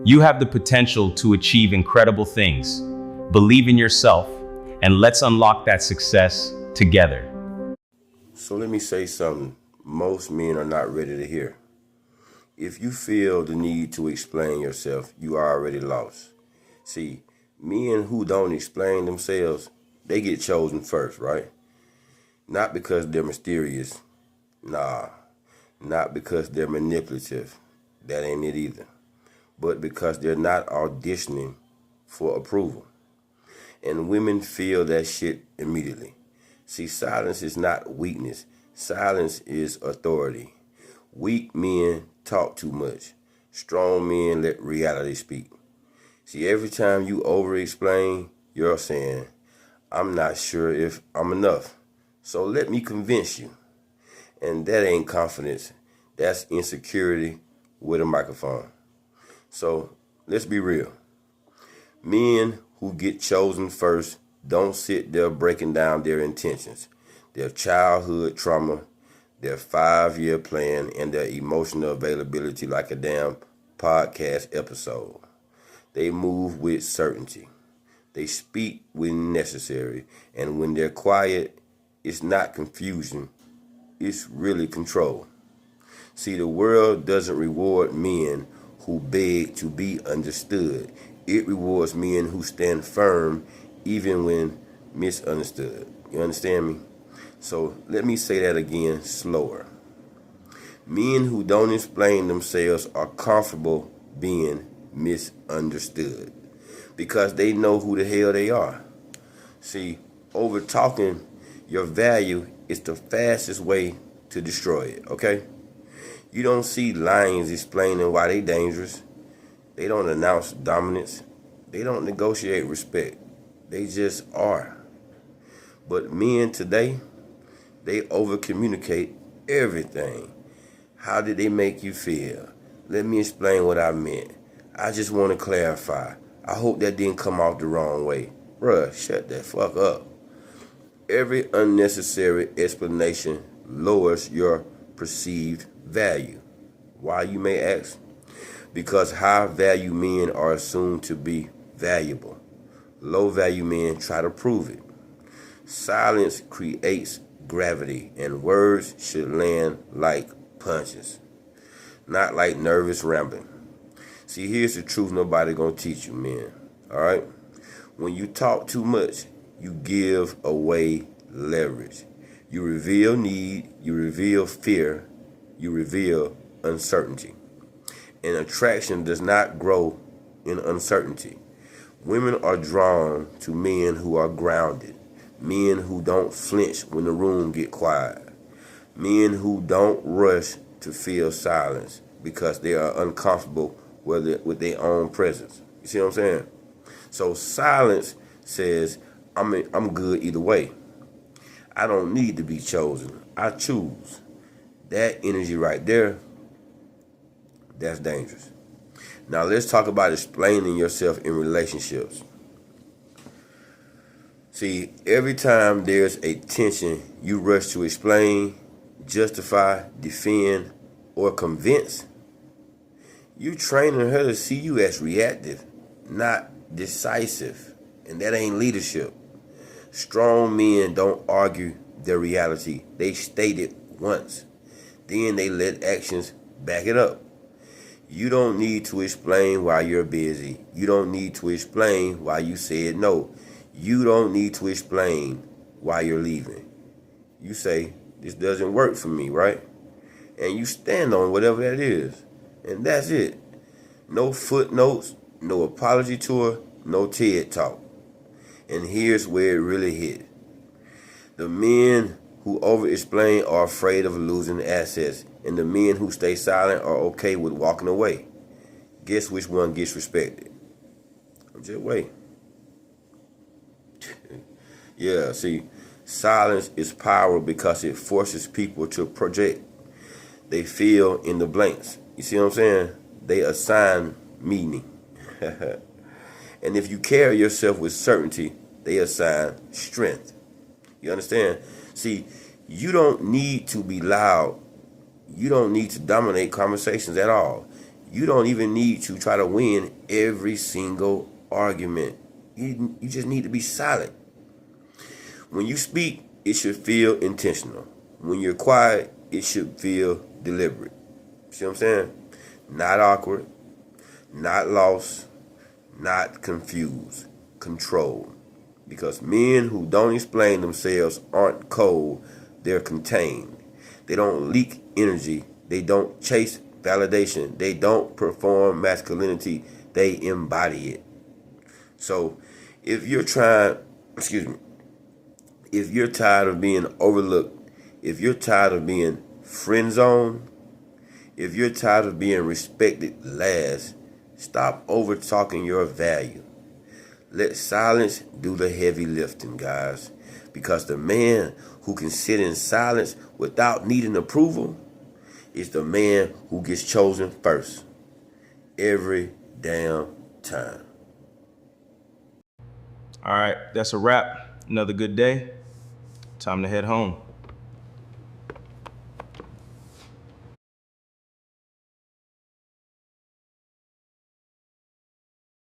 You have the potential to achieve incredible things. Believe in yourself, and let's unlock that success together. So let me say something most men are not ready to hear. If you feel the need to explain yourself, you are already lost. See, men who don't explain themselves, they get chosen first, right? Not because they're mysterious. Nah, not because they're manipulative. That ain't it either. But because they're not auditioning for approval. And women feel that shit immediately. See, silence is not weakness. Silence is authority. Weak men talk too much. Strong men let reality speak. See, every time you over explain, you're saying, I'm not sure if I'm enough. So let me convince you. And that ain't confidence. That's insecurity with a microphone. So let's be real. Men who get chosen first don't sit there breaking down their intentions, their childhood trauma, their 5-year plan, and their emotional availability like a damn podcast episode. They move with certainty. They speak when necessary. And when they're quiet, it's not confusion, it's really control. See, the world doesn't reward men who beg to be understood. It rewards men who stand firm even when misunderstood. You understand me? So let me say that again slower. Men who don't explain themselves are comfortable being misunderstood because they know who the hell they are. See, over talking your value is the fastest way to destroy it, okay? You don't see lions explaining why they dangerous. They don't announce dominance. They don't negotiate respect. They just are. But men today, they over communicate everything. How did they make you feel? Let me explain what I meant. I just want to clarify. I hope that didn't come off the wrong way. Bruh, shut the fuck up. Every unnecessary explanation lowers your perceived value. Why, you may ask? Because high value men are assumed to be valuable. Low value men try to prove it. Silence creates gravity, and words should land like punches, not like nervous rambling. See, here's the truth nobody gonna teach you, man. Alright? When you talk too much, you give away leverage. You reveal need, you reveal fear, you reveal uncertainty. And attraction does not grow in uncertainty. Women are drawn to men who are grounded, men who don't flinch when the room get quiet, men who don't rush to feel silence because they are uncomfortable with their own presence. You see what I'm saying? So silence says, I'm good either way. I don't need to be chosen. I choose. That energy right there, that's dangerous. Now let's talk about explaining yourself in relationships. See, every time there's a tension, you rush to explain, justify, defend, or convince. You training her to see you as reactive, not decisive. And that ain't leadership. Strong men don't argue their reality. They state it once. Then they let actions back it up. You don't need to explain why you're busy. You don't need to explain why you said no. You don't need to explain why you're leaving. You say, this doesn't work for me, right? And you stand on whatever that is. And that's it. No footnotes, no apology tour, no TED talk. And here's where it really hit. The men who over-explain are afraid of losing assets, and the men who stay silent are okay with walking away. Guess which one gets respected? Just wait. Yeah, see, silence is power because it forces people to project. They fill in the blanks. You see what I'm saying? They assign meaning. And if you carry yourself with certainty, they assign strength. You understand? See, you don't need to be loud. You don't need to dominate conversations at all. You don't even need to try to win every single argument. You just need to be silent. When you speak, it should feel intentional. When you're quiet, it should feel deliberate. See what I'm saying? Not awkward, not lost, not confused, controlled. Because men who don't explain themselves aren't cold, they're contained. They don't leak energy, they don't chase validation, they don't perform masculinity, they embody it. So if you're if you're tired of being overlooked, if you're tired of being friend zoned, if you're tired of being respected last, stop over talking your value. Let silence do the heavy lifting, guys. Because the man who can sit in silence without needing approval is the man who gets chosen first. Every damn time. All right, that's a wrap. Another good day. Time to head home.